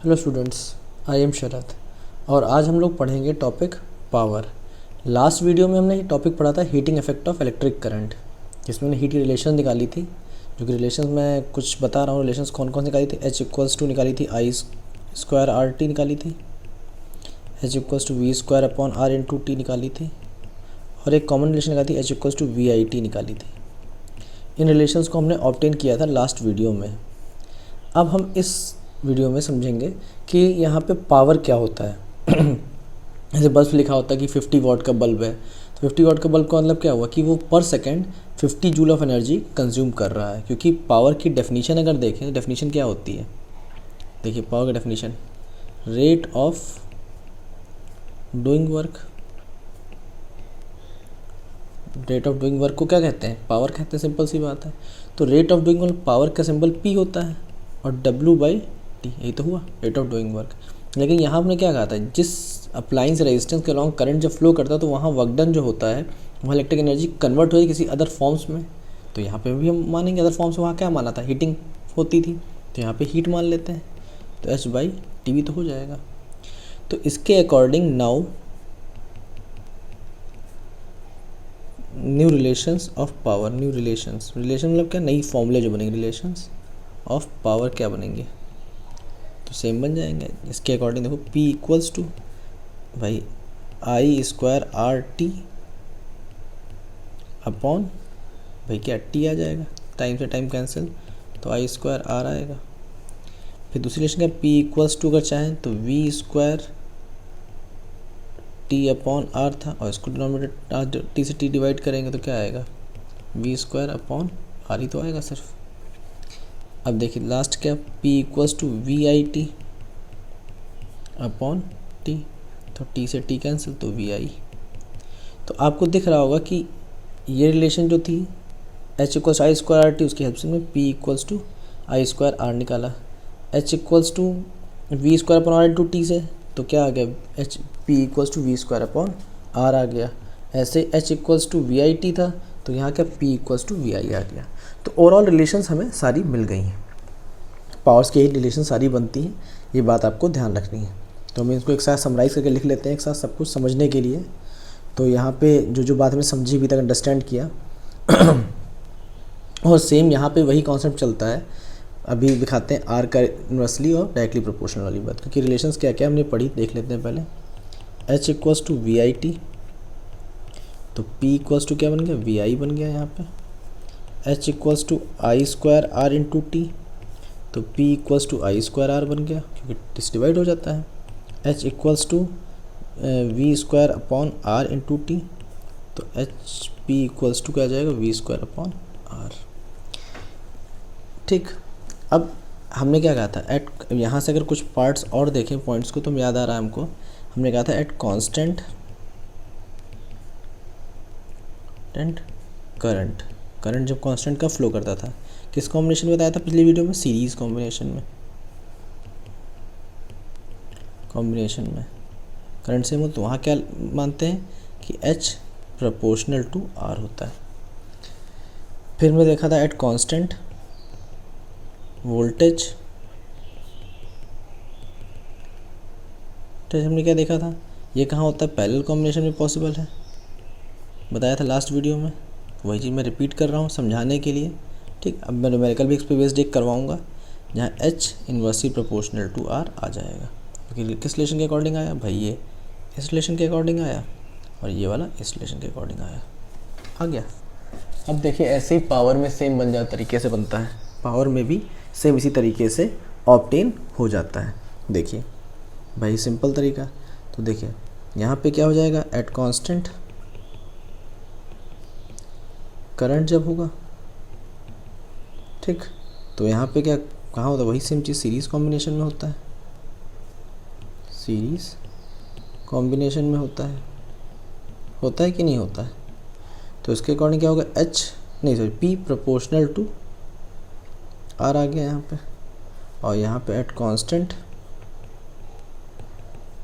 Hello students, I am शरद और आज हम लोग पढ़ेंगे टॉपिक पावर। लास्ट वीडियो में हमने टॉपिक पढ़ा था heating effect of electric current, जिसमें हमने हीट की रिलेशन निकाली थी। जो कि रिलेशन मैं कुछ बता रहा हूँ, रिलेशन कौन कौन सी निकाली थी। H इक्वल्स टू निकाली थी आई स्क्वायर आर टी निकाली थी, H equals to V square upon R into T निकाली थी, और एक कॉमन रिलेशन निकाली थी H equals to V I T निकाली थी। इन रिलेशंस को हमने ऑब्टेन किया था लास्ट वीडियो में। अब हम इस वीडियो में समझेंगे कि यहाँ पे पावर क्या होता है। जैसे बल्ब लिखा होता है कि 50 वाट का बल्ब है, तो 50 वाट का बल्ब का मतलब क्या हुआ कि वो पर second 50 joule of energy consume कर रहा है। क्योंकि पावर की डेफिनेशन अगर देखें, डेफिनेशन क्या होती है, देखिए पावर का definition rate of doing work. Rate of doing work को क्या कहते हैं, पावर कहते हैं, सिंपल सी बात है। तो rate of doing work power का सिंबल P होता है और W/T, यही तो हुआ रेट ऑफ डूइंग वर्क। लेकिन यहाँ हमने क्या कहा था, जिस अप्लायंस रेजिस्टेंस के अलॉन्ग करंट जब फ्लो करता है तो वहाँ वर्क डन जो होता है वहाँ इलेक्ट्रिक एनर्जी कन्वर्ट होगी किसी अदर फॉर्म्स में। तो यहाँ पे भी हम मानेंगे अदर फॉर्म्स में, वहाँ क्या माना था, हीटिंग होती थी, तो यहाँ पे हीट मान लेते हैं, तो H/T भी तो हो जाएगा। तो इसके according now new relations of power, new relations, relation मतलब क्या, नई फॉर्मूले जो बनेंगे रिलेशंस ऑफ पावर क्या बनेंगे, तो सेम बन जाएंगे। इसके अकॉर्डिंग देखो P इक्वल्स टू भाई आई स्क्वायर आर टी अपॉन भाई क्या T आ जाएगा, टाइम से टाइम कैंसिल, तो आई स्क्वायर आर आएगा। फिर दूसरी रिलेशन क्या, P इक्वल्स टू अगर चाहें तो V square T upon R था, और इसको डिनोमिनेटर T से T डिवाइड करेंगे तो क्या आएगा, वी स्क्वायर अपॉन आर ही तो आएगा सिर्फ। अब देखिए लास्ट क्या, P equals to V I T upon T, तो T से T कैंसिल, तो वी आई। तो आपको दिख रहा होगा कि ये रिलेशन जो थी H equals I square R T, उसकी हेल्प से मैं P equals to I square R निकाला। H equals to V square upon R into T से, तो क्या आ गया, P equals to V square upon R आ गया। ऐसे H equals to V I T था, तो यहाँ क्या P equals to V I आ गया। तो ओवरऑल रिलेशंस हमें सारी मिल गई हैं, पावर्स की यही रिलेशन सारी बनती हैं, ये बात आपको ध्यान रखनी है। तो हम इसको एक साथ समराइज़ करके लिख लेते हैं एक साथ सब कुछ समझने के लिए। तो यहाँ पे जो जो बात हमने समझी अभी तक, अंडरस्टैंड किया और सेम यहाँ पे वही कॉन्सेप्ट चलता है। अभी दिखाते हैं आर का इन्वर्सली और डायरेक्टली प्रोपोर्शनल वाली बात, क्योंकि रिलेशंस क्या क्या हमने पढ़ी, देख लेते हैं पहले। H equals to V I T, तो P इक्वल्स टू क्या बन गया, वी आई बन गया यहाँ पे। H equals to I square R into T, तो P equals to I square R बन गया, क्योंकि डिस डिवाइड हो जाता है। H equals to V square upon R into T, तो H P इक्वल्स टू क्या आ जाएगा, वी स्क्वायर अपॉन आर। ठीक, अब हमने क्या कहा था, एट यहाँ से अगर कुछ पार्ट्स और देखें पॉइंट्स को, तो याद आ रहा है हमको, हमने कहा था एट कांस्टेंट करंट, करंट जब कांस्टेंट का फ्लो करता था, किस कॉम्बिनेशन में बताया था पिछली वीडियो में, सीरीज कॉम्बिनेशन में, करंट सेम हो तो वहाँ क्या मानते हैं कि H प्रोपोर्शनल टू R होता है। फिर मैं देखा था एट कांस्टेंट वोल्टेज, तो हमने क्या देखा था, ये कहाँ होता है, पैरेलल कॉम्बिनेशन में पॉसिबल है, बताया था लास्ट वीडियो में। वही चीज़ मैं रिपीट कर रहा हूँ समझाने के लिए। ठीक, अब मैं न्यूमेरिकल भी इस पर बेस्ड एक करवाऊँगा, जहाँ H inversely proportional to R आ जाएगा। क्योंकि किस रिलेशन के अकॉर्डिंग आया भाई, ये इस रिलेशन के अकॉर्डिंग आया और ये वाला इस रिलेशन के अकॉर्डिंग आया, आ गया। अब देखिए ऐसे ही पावर में सेम बन जाता तरीके से बनता है, पावर में भी सेम इसी तरीके से ऑब्टेन हो जाता है। देखिए भाई सिंपल तरीका, तो देखिए यहाँ पे क्या हो जाएगा, एट कांस्टेंट करंट जब होगा, ठीक, तो यहाँ पे क्या कहाँ होता है, वही सेम चीज़ सीरीज़ कॉम्बिनेशन में होता है, सीरीज़ कॉम्बिनेशन में होता है कि नहीं होता है। तो इसके अकॉर्डिंग क्या होगा, P प्रोपोर्शनल टू R आ गया यहाँ पे, और यहाँ पे एट कांस्टेंट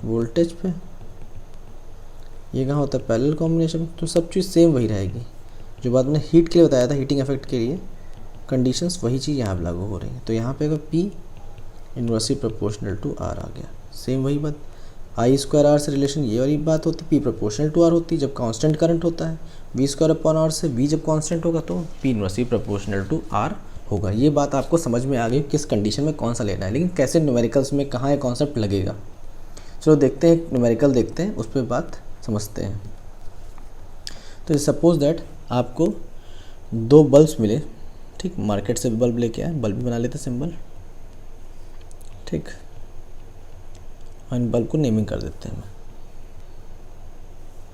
वोल्टेज पे ये कहाँ होता है, पैरेलल कॉम्बिनेशन। तो सब चीज़ सेम वही रहेगी, जो बात मैंने हीट के लिए बताया था, हीटिंग इफेक्ट के लिए कंडीशंस वही चीज़ यहाँ लागू हो रही है। तो यहाँ पे अगर P inversely proportional to R आ गया। सेम वही बात, आई स्क्वायर आर से रिलेशन ये वाली बात होती, पी प्रोपोर्शनल टू आर होती जब कांस्टेंट करंट होता है, वी स्क्वायर अपॉन आर से वी जब कांस्टेंट होगा तो P inversely proportional to R होगा। ये बात आपको समझ में आ गई किस कंडीशन में कौन सा लेना है, लेकिन कैसे न्यूमेरिकल्स में कहाँ ये कॉन्सेप्ट लगेगा। चलो देखते हैं, न्यूमेरिकल देखते हैं, उस पर बात समझते हैं। तो सपोज दैट आपको दो बल्ब्स मिले, ठीक, मार्केट से बल्ब लेके आए, बल्ब भी बना लेते सिंबल, ठीक, और इन बल्ब को नेमिंग कर देते हैं।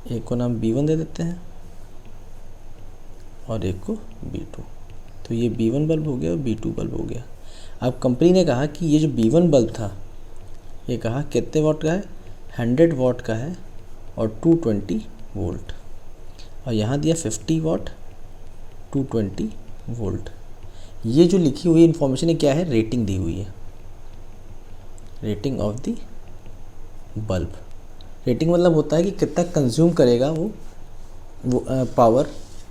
एक को नाम B1 दे देते हैं और एक को B2। तो ये B1 बल्ब हो गया और B2 बल्ब हो गया। अब कंपनी ने कहा कि ये जो B1 बल्ब था ये कहा कितने वाट का है, 100 वाट का है और 220 वोल्ट, और यहाँ दिया 50 वाट 220 वोल्ट। ये जो लिखी हुई इन्फॉर्मेशन है क्या है, रेटिंग दी हुई है, rating of the bulb. Rating मतलब होता है कि कितना कंज्यूम करेगा वो पावर,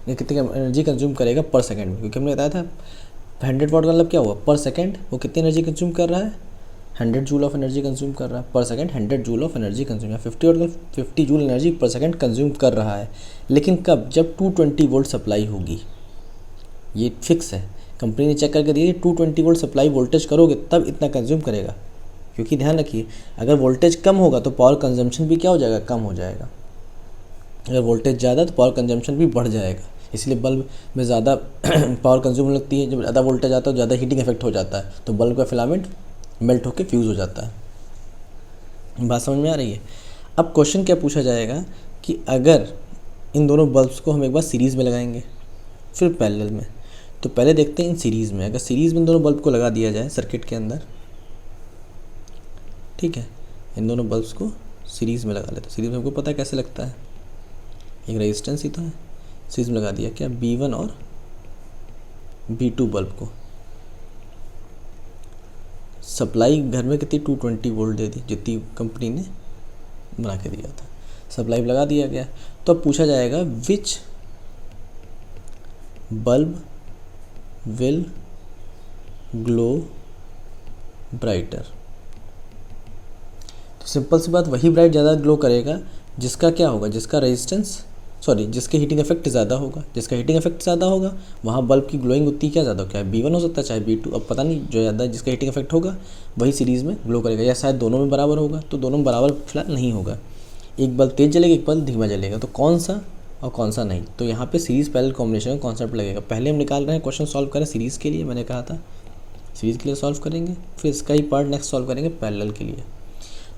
या कितनी एनर्जी कंज्यूम करेगा पर सेकंड में, क्योंकि हमने बताया था 100 वाट का मतलब क्या हुआ, पर सेकंड वो कितनी एनर्जी कंज्यूम कर रहा है, 100 जूल ऑफ एनर्जी कंज्यूम कर रहा है पर second, 100 joule of energy consume, या 50 वाट का 50 जूल एनर्जी पर सेकंड कंज्यूम कर रहा है। लेकिन कब, जब 220 वोल्ट सप्लाई होगी, ये फिक्स है, कंपनी ने चेक करके दिया 220 वोल्ट सप्लाई वोल्टेज करोगे तब इतना कंज्यूम करेगा। क्योंकि ध्यान रखिए अगर वोल्टेज कम होगा तो पावर कंजम्पशन भी क्या हो जाएगा, कम हो जाएगा। अगर वोल्टेज ज़्यादा तो पावर कंजम्पशन भी बढ़ जाएगा, इसलिए बल्ब में ज़्यादा पावर कंज्यूम लगती है। जब ज़्यादा वोल्टेज आता है तो ज़्यादा हीटिंग इफेक्ट हो जाता है, तो बल्ब का फिलामेंट मेल्ट होकर फ्यूज़ हो जाता है। बात समझ में आ रही है। अब क्वेश्चन क्या पूछा जाएगा कि अगर इन दोनों बल्ब्स को हम एक बार सीरीज़ में लगाएंगे फिर पैरेलल में, तो पहले देखते हैं इन सीरीज़ में, अगर सीरीज़ में इन दोनों बल्ब को लगा दिया जाए सर्किट के अंदर, ठीक है, इन दोनों बल्ब्स को सीरीज़ में लगा लेते। सीरीज़ में हमको पता है कैसे लगता है, एक रेजिस्टेंस ही तो है, सीरीज़ में लगा दिया क्या, B1 और B2 बल्ब को सप्लाई घर में कितनी 220 वोल्ट दे दी, जितनी कंपनी ने बना के दिया था, सप्लाई लगा दिया गया। तो अब पूछा जाएगा विच बल्ब विल ग्लो ब्राइटर। तो सिंपल सी बात, वही ब्राइट ज़्यादा ग्लो करेगा जिसका क्या होगा, जिसका रेजिस्टेंस जिसके हीटिंग इफेक्ट ज़्यादा होगा। जिसका हीटिंग इफेक्ट ज़्यादा होगा वहाँ बल्ब की ग्लोइंग उतनी क्या ज़्यादा, क्या B1 हो सकता है चाहे B2, अब पता नहीं, जो ज़्यादा जिसका हीटिंग इफेक्ट होगा वही सीरीज़ में ग्लो करेगा, या शायद दोनों में बराबर होगा। तो दोनों में बराबर फिलहाल नहीं होगा, एक बल्ब तेज़ जलेगा एक बल्ब धीमा जलेगा, तो कौन सा और कौन सा नहीं। तो यहाँ पे सीरीज़ पैरेलल कॉम्बिनेशन का कॉन्सेप्ट लगेगा। पहले हम निकाल रहे हैं क्वेश्चन सॉल्व करें सीरीज़ के लिए, मैंने कहा था सीरीज़ के लिए सॉल्व करेंगे, फिर इसका ही पार्ट नेक्स्ट सॉल्व करेंगे पैरेलल के लिए।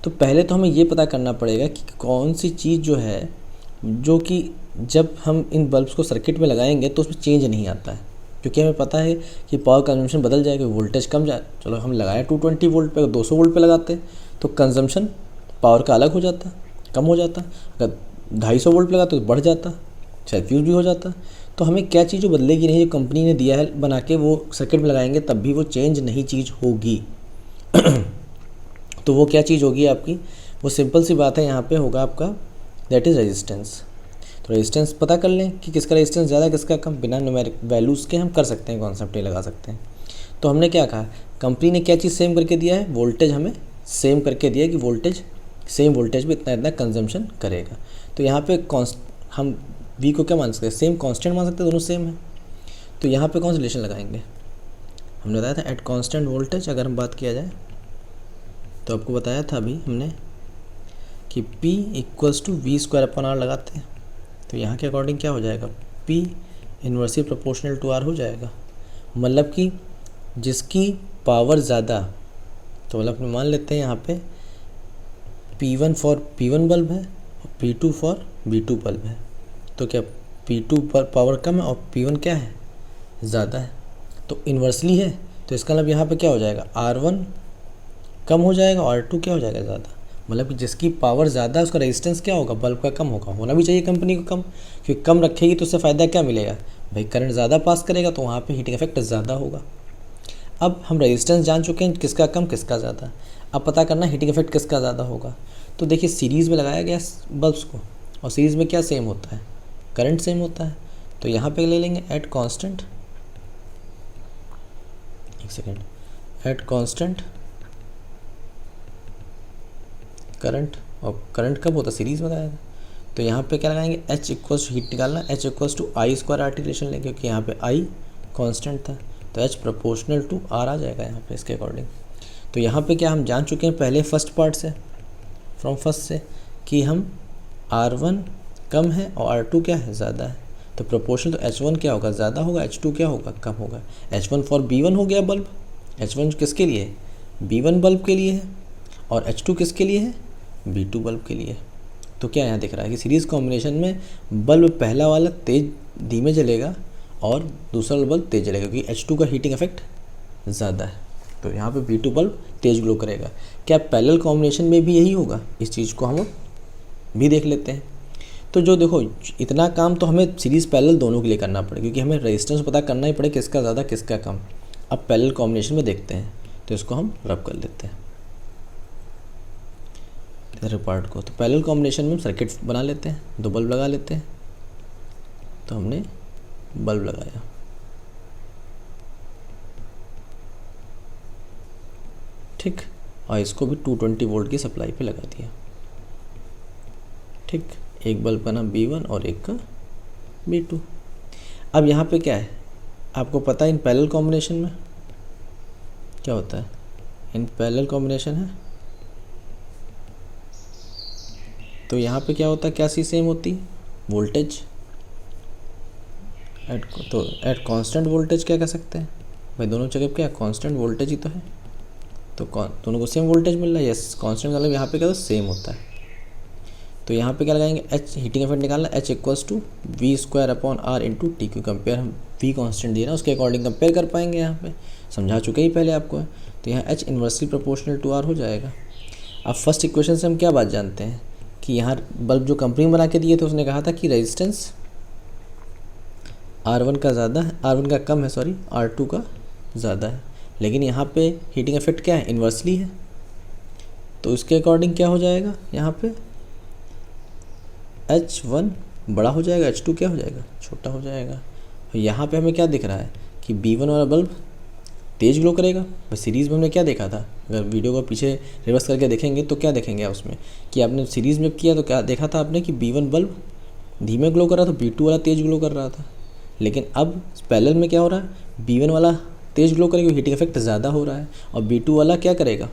तो पहले तो हमें ये पता करना पड़ेगा कि कौन सी चीज़ जो है जो कि जब हम इन बल्ब्स को सर्किट में लगाएंगे तो उसमें चेंज नहीं आता है, क्योंकि हमें पता है कि पावर कंजम्पशन बदल जाएगा, वोल्टेज कम जाए। चलो हम लगाए 220 वोल्ट पे, 200 वोल्ट पे लगाते तो कंजम्पशन पावर का अलग हो जाता, कम हो जाता। अगर 250 वोल्ट पे लगाते तो बढ़ जाता, शायद फ्यूज़ भी हो जाता। तो हमें क्या चीज़ जो बदलेगी नहीं, जो कंपनी ने दिया है बना के, वो सर्किट में लगाएंगे तब भी वो चेंज नहीं चीज़ होगी। तो वो क्या चीज़ होगी आपकी, वो सिंपल सी बात है, यहाँ पे होगा आपका दैट इज़ रेजिस्टेंस। तो रेजिस्टेंस पता कर लें कि किसका रेजिस्टेंस ज़्यादा किसका कम, बिना न्यूमेरिक वैल्यूज़ के हम कर सकते हैं, कॉन्सेप्ट ये लगा सकते हैं। तो हमने क्या कहा, कंपनी ने क्या चीज़ सेम करके दिया है, वोल्टेज हमें सेम करके दिया है कि वोल्टेज सेम वोल्टेज में इतना इतना कंजम्पशन करेगा। तो यहाँ पे हम V को क्या मान सकते हैं, सेम कांस्टेंट मान सकते हैं, दोनों सेम है। तो यहाँ पे कौन सा रिलेशन लगाएंगे, हमने बताया था एट कांस्टेंट वोल्टेज अगर हम बात किया जाए, तो आपको बताया था अभी हमने कि P equals to V square upon R लगाते हैं। तो यहाँ के अकॉर्डिंग क्या हो जाएगा, P inversely proportional to R हो जाएगा। मतलब कि जिसकी पावर ज़्यादा, तो मतलब अपने मान लेते हैं यहाँ पे P1 फॉर P1 बल्ब है और P2 फॉर B2 बल्ब है। तो क्या P2 पर पावर कम है और P1 क्या है, ज़्यादा है, तो इन्वर्सली है। तो इसका मतलब यहाँ पे क्या हो जाएगा, R1 कम हो जाएगा और R2 क्या हो जाएगा, ज़्यादा। मतलब कि जिसकी पावर ज़्यादा है उसका रेजिस्टेंस क्या होगा, बल्ब का कम होगा, होना भी चाहिए कंपनी को कम, क्योंकि कम रखेगी तो उससे फ़ायदा क्या मिलेगा भाई, करंट ज़्यादा पास करेगा तो वहाँ पे हीटिंग इफेक्ट ज़्यादा होगा। अब हम रेजिस्टेंस जान चुके हैं किसका कम किसका ज़्यादा, अब पता करना हीटिंग इफेक्ट किसका ज़्यादा होगा। तो देखिए सीरीज़ में लगाया गया बल्ब्स को, और सीरीज़ में क्या सेम होता है, करंट सेम होता है। तो यहाँ पे ले लेंगे एट कांस्टेंट, एक सेकेंड, एट कांस्टेंट करंट, और करंट कब होता है, सीरीज़ बताया था। तो यहाँ पे क्या लगाएंगे, H इक्वल्स टू हीट निकालना, H equals to I square R T relation लेंगे, क्योंकि यहाँ पे I कांस्टेंट था, तो H प्रोपोर्शनल टू R आ जाएगा यहाँ पे इसके अकॉर्डिंग। तो यहाँ पे क्या हम जान चुके हैं पहले फर्स्ट पार्ट से, फ्रॉम फर्स्ट से, कि हम R1 कम है और R2 क्या है, ज़्यादा है। तो प्रोपोर्शनल तो H1 क्या होगा, ज़्यादा होगा, H2 क्या होगा, कम होगा। H1 फॉर B1 हो गया बल्ब, H1 किसके लिए है, B1 बल्ब के लिए है, और H2 किसके लिए है, B2 बल्ब के लिए। तो क्या यहाँ दिख रहा है कि सीरीज़ कॉम्बिनेशन में बल्ब पहला वाला तेज धीमे जलेगा और दूसरा बल्ब तेज जलेगा, क्योंकि H2 का हीटिंग इफेक्ट ज़्यादा है। तो यहाँ पे B2 बल्ब तेज ग्लो करेगा। क्या पैरेलल कॉम्बिनेशन में भी यही होगा, इस चीज़ को हम भी देख लेते हैं। तो जो देखो इतना काम तो हमें सीरीज़ पैरेलल दोनों के लिए करना पड़ेगा, क्योंकि हमें रेजिस्टेंस पता करना ही पड़ेगा किसका ज़्यादा किसका कम। अब पैरेलल कॉम्बिनेशन में देखते हैं, तो इसको हम रब कर लेते हैं इधर पार्ट को। तो पैरेलल कॉम्बिनेशन में हम सर्किट बना लेते हैं, दो बल्ब लगा लेते हैं। तो हमने बल्ब लगाया, ठीक, और इसको भी 220 वोल्ट की सप्लाई पे लगा दिया, ठीक। एक बल्ब का नाम B1 और एक का B2। अब यहाँ पे क्या है, आपको पता है इन पैरेलल कॉम्बिनेशन में क्या होता है, इन पैरेलल कॉम्बिनेशन है तो यहाँ पे क्या होता है, क्या चीज़ सेम होती है, वोल्टेज एट कांस्टेंट वोल्टेज क्या कह सकते हैं भाई, दोनों जगह क्या कांस्टेंट वोल्टेज ही तो है, तो दोनों को सेम वोल्टेज मिल रहा है। यस, कांस्टेंट मतलब यहाँ पे क्या सेम होता है। तो यहाँ पे क्या लगाएंगे, H हीटिंग इफेक्ट निकालना, H equals to V square upon R into T, क्यों कंपेयर हम V कांस्टेंट दे रहे हैं उसके अकॉर्डिंग कंपेयर कर पाएंगे। यहाँ पे समझा चुके ही पहले आपको, तो यहाँ H inversely proportional to R हो जाएगा। अब फर्स्ट इक्वेशन से हम क्या बात जानते हैं कि यहाँ बल्ब जो कंपनी बना के दिए थे उसने कहा था कि रेजिस्टेंस R1 का ज़्यादा है, R1 का कम है, सॉरी R2 का ज़्यादा है। लेकिन यहाँ पे हीटिंग इफेक्ट क्या है, इन्वर्सली है, तो उसके अकॉर्डिंग क्या हो जाएगा, यहाँ पे H1 बड़ा हो जाएगा, H2 क्या हो जाएगा, छोटा हो जाएगा। तो यहाँ पे हमें क्या दिख रहा है कि B1 वाला बल्ब तेज ग्लो करेगा। बस सीरीज़ में हमने क्या देखा था, अगर वीडियो को पीछे रिवर्स करके देखेंगे तो क्या देखेंगे आप उसमें कि आपने सीरीज़ में किया तो क्या देखा था आपने कि B1 बल्ब धीमे ग्लो कर रहा था, B2 वाला तेज ग्लो कर रहा था। लेकिन अब पैरेलल में क्या हो रहा है, B1 वाला तेज ग्लो करेगा, हीटिंग इफेक्ट ज़्यादा हो रहा है, और B2 वाला क्या करेगा,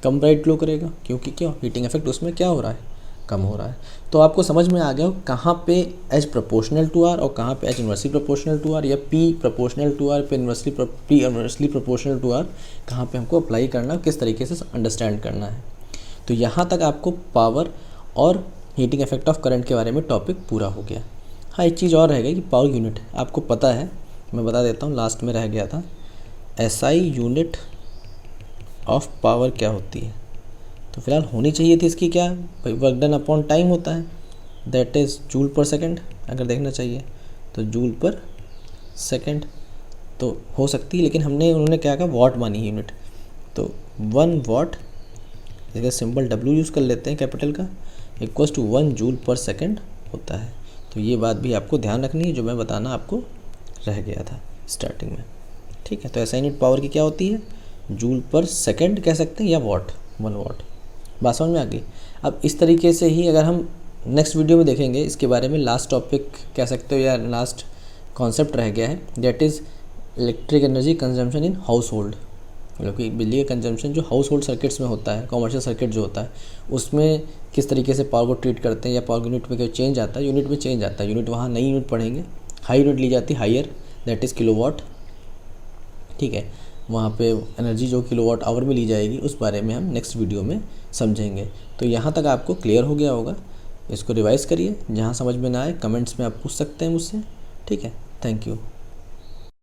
कम ब्राइट ग्लो करेगा, क्योंकि क्या हीटिंग इफेक्ट उसमें क्या हो रहा है, कम हो रहा है। तो आपको समझ में आ गया हो कहाँ पे H प्रोपोर्शनल टू R और कहाँ पे H inversely proportional to R, या P प्रोपोर्शनल टू R पे इन्वर्सली प्रोपोर्शनल टू R कहाँ पे हमको अप्लाई करना है, किस तरीके से अंडरस्टैंड करना है। तो यहाँ तक आपको पावर और हीटिंग इफेक्ट ऑफ करंट के बारे में टॉपिक पूरा हो गया। हाँ, एक चीज़ और रह गई कि पावर यूनिट आपको पता है, मैं बता देता हूँ, लास्ट में रह गया था। SI यूनिट ऑफ पावर क्या होती है, तो फिलहाल होनी चाहिए थी इसकी क्या, वर्क डन अपॉन टाइम होता है, that is joule per second. अगर देखना चाहिए तो जूल पर सेकंड तो हो सकती है, लेकिन उन्होंने क्या कहा, वॉट मानी यूनिट। तो 1 वॉट, इसका सिंबल W यूज़ कर लेते हैं कैपिटल का, equals to 1 joule per second होता है। तो ये बात भी आपको ध्यान रखनी है, जो मैं बताना आपको रह गया था स्टार्टिंग में, ठीक है। तो SI यूनिट पावर की क्या होती है, जूल पर सेकंड कह सकते हैं, या वॉट, 1 वॉट। बात समझ में आ गई। अब इस तरीके से ही अगर हम नेक्स्ट वीडियो में देखेंगे इसके बारे में, लास्ट टॉपिक कह सकते हो या लास्ट कॉन्सेप्ट रह गया है, that is electric energy consumption in house hold. मतलब कि बिजली का कंजम्पशन जो हाउस होल्ड सर्किट्स में होता है, कॉमर्शियल सर्किट जो होता है, उसमें किस तरीके से पावर को ट्रीट करते हैं, या पावर यूनिट में कोई चेंज आता है, यूनिट में चेंज आता है, यूनिट वहाँ नई यूनिट पढ़ेंगे, हाई यूनिट ली जाती है, हायर, दैट इज़ किलोवाट, ठीक है। वहाँ पे एनर्जी जो किलोवाट आवर में ली जाएगी, उस बारे में हम नेक्स्ट वीडियो में समझेंगे। तो यहाँ तक आपको क्लियर हो गया होगा, इसको रिवाइज़ करिए, जहाँ समझ में ना आए कमेंट्स में आप पूछ सकते हैं मुझसे, ठीक है। Thank you.